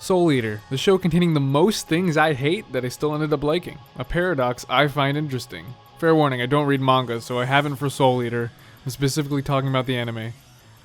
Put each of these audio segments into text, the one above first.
Soul Eater, the show containing the most things I hate that I still ended up liking. A paradox I find interesting. Fair warning, I don't read manga, so I haven't for Soul Eater. I'm specifically talking about the anime.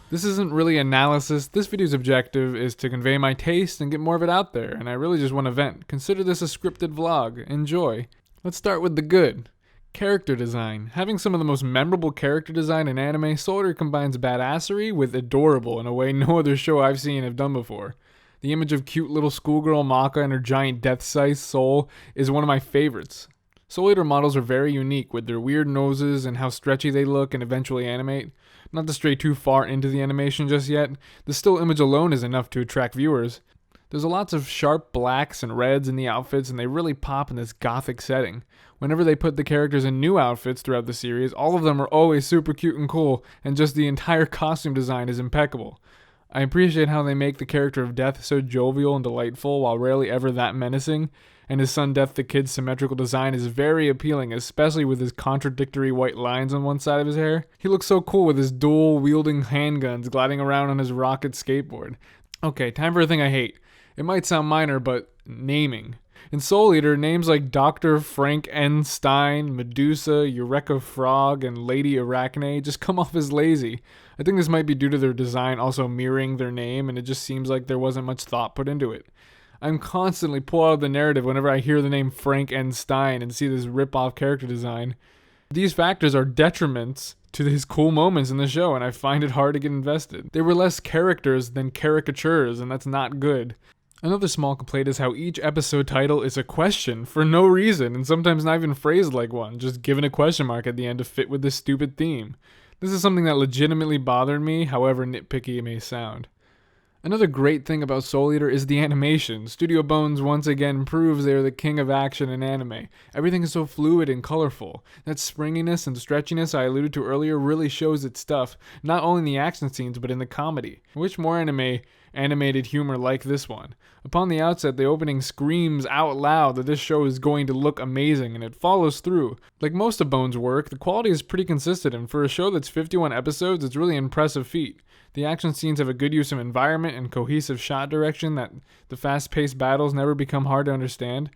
This isn't really analysis. This video's objective is to convey my taste and get more of it out there, and I really just want to vent. Consider this a scripted vlog. Enjoy. Let's start with the good. Character design. Having some of the most memorable character design in anime, Soul Eater combines badassery with adorable in a way no other show I've seen have done before. The image of cute little schoolgirl Maka and her giant death-sized soul is one of my favorites. Soul Eater models are very unique with their weird noses and how stretchy they look and eventually animate. Not to stray too far into the animation just yet, the still image alone is enough to attract viewers. There's lots of sharp blacks and reds in the outfits and they really pop in this gothic setting. Whenever they put the characters in new outfits throughout the series, all of them are always super cute and cool, and just the entire costume design is impeccable. I appreciate how they make the character of Death so jovial and delightful while rarely ever that menacing, and his son Death the Kid's symmetrical design is very appealing, especially with his contradictory white lines on one side of his hair. He looks so cool with his dual-wielding handguns gliding around on his rocket skateboard. Okay, time for a thing I hate. It might sound minor, but naming. In Soul Eater, names like Dr. Frankenstein, Medusa, Eureka Frog, and Lady Arachne just come off as lazy. I think this might be due to their design also mirroring their name, and it just seems like there wasn't much thought put into it. I'm constantly pulled out of the narrative whenever I hear the name Frankenstein and see this rip-off character design. These factors are detriments to his cool moments in the show, and I find it hard to get invested. They were less characters than caricatures, and that's not good. Another small complaint is how each episode title is a question for no reason, and sometimes not even phrased like one, just given a question mark at the end to fit with this stupid theme. This is something that legitimately bothered me, however nitpicky it may sound. Another great thing about Soul Eater is the animation. Studio Bones once again proves they are the king of action in anime. Everything is so fluid and colorful. That springiness and stretchiness I alluded to earlier really shows its stuff, not only in the action scenes but in the comedy. Which more animated humor like this one? Upon the outset, the opening screams out loud that this show is going to look amazing, and it follows through. Like most of Bones' work, the quality is pretty consistent, and for a show that's 51 episodes, it's really an impressive feat. The action scenes have a good use of environment and cohesive shot direction that the fast-paced battles never become hard to understand.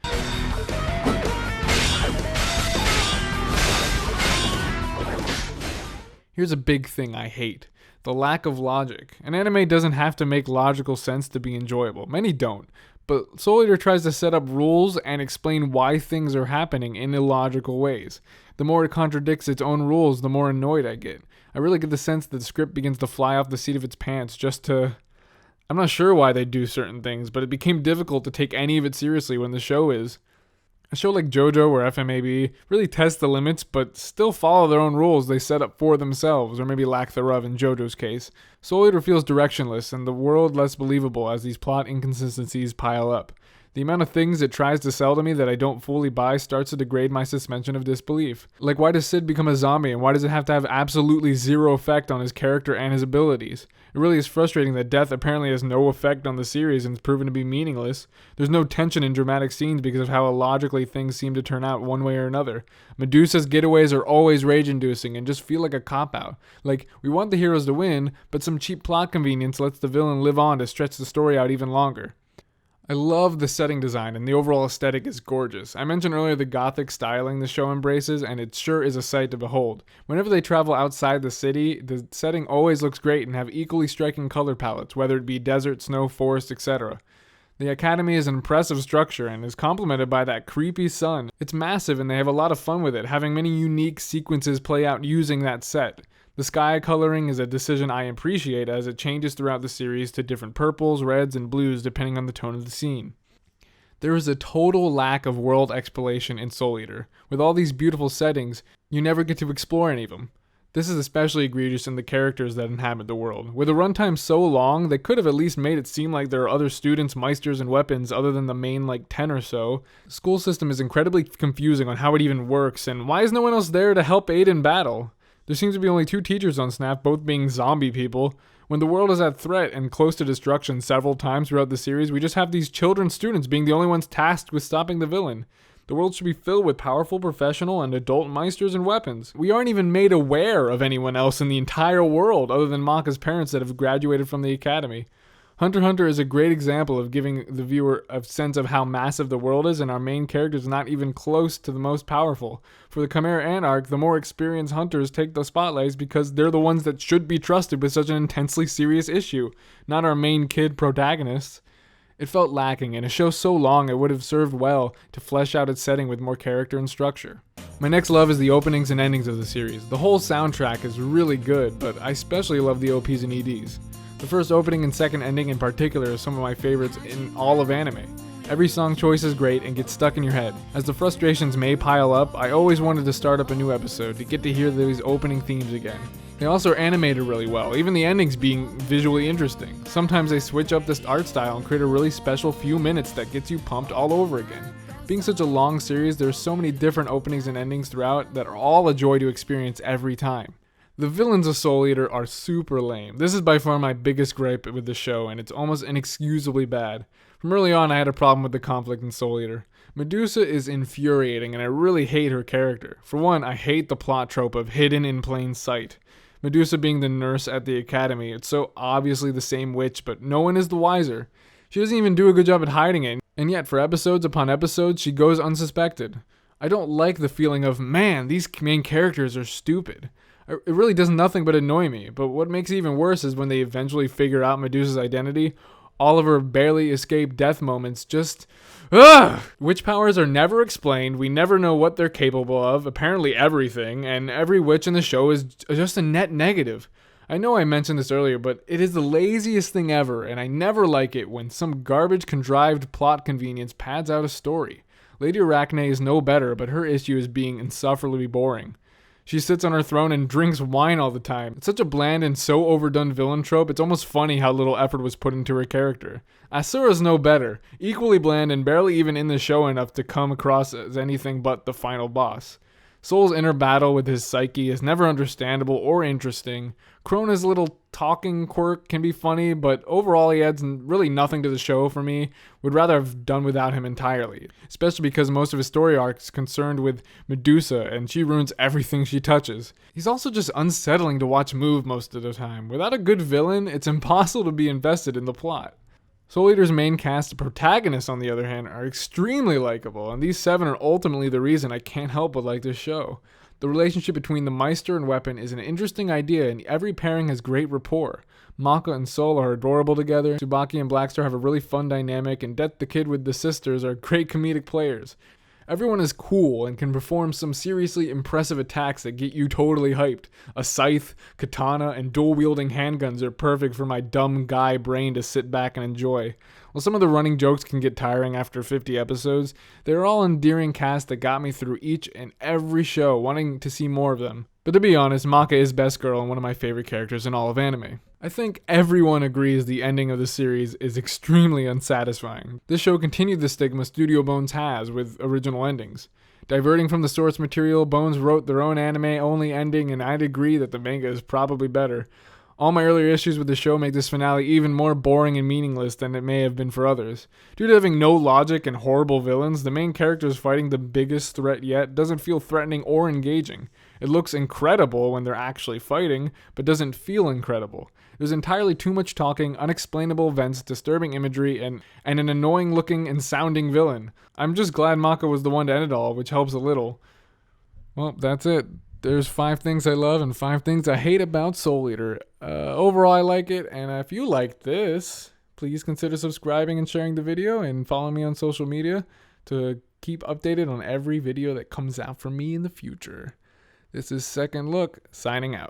Here's a big thing I hate. The lack of logic. An anime doesn't have to make logical sense to be enjoyable. Many don't. But Soul Eater tries to set up rules and explain why things are happening in illogical ways. The more it contradicts its own rules, the more annoyed I get. I really get the sense that the script begins to fly off the seat of its pants just to... I'm not sure why they do certain things, but it became difficult to take any of it seriously when the show is. A show like JoJo or FMAB really test the limits, but still follow their own rules they set up for themselves, or maybe lack thereof in JoJo's case. Soul Eater feels directionless, and the world less believable as these plot inconsistencies pile up. The amount of things it tries to sell to me that I don't fully buy starts to degrade my suspension of disbelief. Like, why does Sid become a zombie, and why does it have to have absolutely zero effect on his character and his abilities? It really is frustrating that death apparently has no effect on the series and is proven to be meaningless. There's no tension in dramatic scenes because of how illogically things seem to turn out one way or another. Medusa's getaways are always rage-inducing and just feel like a cop-out. Like, we want the heroes to win, but some cheap plot convenience lets the villain live on to stretch the story out even longer. I love the setting design, and the overall aesthetic is gorgeous. I mentioned earlier the gothic styling the show embraces, and it sure is a sight to behold. Whenever they travel outside the city, the setting always looks great and have equally striking color palettes, whether it be desert, snow, forest, etc. The academy is an impressive structure and is complemented by that creepy sun. It's massive and they have a lot of fun with it, having many unique sequences play out using that set. The sky coloring is a decision I appreciate as it changes throughout the series to different purples, reds, and blues depending on the tone of the scene. There is a total lack of world exploration in Soul Eater. With all these beautiful settings, you never get to explore any of them. This is especially egregious in the characters that inhabit the world. With a runtime so long, they could have at least made it seem like there are other students, meisters, and weapons other than the main 10 or so. The school system is incredibly confusing on how it even works, and why is no one else there to help aid in battle? There seems to be only 2 teachers on staff, both being zombie people. When the world is at threat and close to destruction several times throughout the series, we just have these children students being the only ones tasked with stopping the villain. The world should be filled with powerful professional and adult meisters and weapons. We aren't even made aware of anyone else in the entire world other than Maka's parents that have graduated from the academy. Hunter x Hunter is a great example of giving the viewer a sense of how massive the world is, and our main character is not even close to the most powerful. For the Chimera Ant arc, the more experienced hunters take the spotlights because they're the ones that should be trusted with such an intensely serious issue, not our main kid protagonists. It felt lacking, and a show so long it would have served well to flesh out its setting with more character and structure. My next love is the openings and endings of the series. The whole soundtrack is really good, but I especially love the OPs and EDs. The first opening and second ending in particular are some of my favorites in all of anime. Every song choice is great and gets stuck in your head. As the frustrations may pile up, I always wanted to start up a new episode to get to hear these opening themes again. They also are animated really well, even the endings being visually interesting. Sometimes they switch up this art style and create a really special few minutes that gets you pumped all over again. Being such a long series, there are so many different openings and endings throughout that are all a joy to experience every time. The villains of Soul Eater are super lame. This is by far my biggest gripe with the show, and it's almost inexcusably bad. From early on, I had a problem with the conflict in Soul Eater. Medusa is infuriating, and I really hate her character. For one, I hate the plot trope of hidden in plain sight. Medusa being the nurse at the academy, it's so obviously the same witch, but no one is the wiser. She doesn't even do a good job at hiding it, and yet for episodes upon episodes, she goes unsuspected. I don't like the feeling of, man, these main characters are stupid. It really does nothing but annoy me, but what makes it even worse is when they eventually figure out Medusa's identity, all of her barely escaped death moments just... Ugh! Witch powers are never explained, we never know what they're capable of, apparently everything, and every witch in the show is just a net negative. I know I mentioned this earlier, but it is the laziest thing ever, and I never like it when some garbage contrived plot convenience pads out a story. Lady Arachne is no better, but her issue is being insufferably boring. She sits on her throne and drinks wine all the time. It's such a bland and so overdone villain trope, it's almost funny how little effort was put into her character. Asura's no better, equally bland and barely even in the show enough to come across as anything but the final boss. Soul's inner battle with his psyche is never understandable or interesting. Krona's little talking quirk can be funny, but overall he adds really nothing to the show for me. Would rather have done without him entirely, especially because most of his story arc is concerned with Medusa and she ruins everything she touches. He's also just unsettling to watch move most of the time. Without a good villain, it's impossible to be invested in the plot. Soul Eater's main cast of protagonists, on the other hand, are extremely likable, and these 7 are ultimately the reason I can't help but like this show. The relationship between the Meister and Weapon is an interesting idea, and every pairing has great rapport. Maka and Soul are adorable together, Tsubaki and Blackstar have a really fun dynamic, and Det the Kid with the sisters are great comedic players. Everyone is cool and can perform some seriously impressive attacks that get you totally hyped. A scythe, katana, and dual-wielding handguns are perfect for my dumb guy brain to sit back and enjoy. While some of the running jokes can get tiring after 50 episodes, they're all endearing cast that got me through each and every show, wanting to see more of them. But to be honest, Maka is best girl and one of my favorite characters in all of anime. I think everyone agrees the ending of the series is extremely unsatisfying. This show continued the stigma Studio Bones has with original endings. Diverting from the source material, Bones wrote their own anime-only ending, and I'd agree that the manga is probably better. All my earlier issues with the show make this finale even more boring and meaningless than it may have been for others. Due to having no logic and horrible villains, the main character is fighting the biggest threat yet doesn't feel threatening or engaging. It looks incredible when they're actually fighting, but doesn't feel incredible. There's entirely too much talking, unexplainable events, disturbing imagery, and an annoying looking and sounding villain. I'm just glad Maka was the one to end it all, which helps a little. Well, that's it. There's 5 things I love and 5 things I hate about Soul Eater. Overall, I like it, and if you like this, please consider subscribing and sharing the video, and follow me on social media to keep updated on every video that comes out from me in the future. This is Second Look, signing out.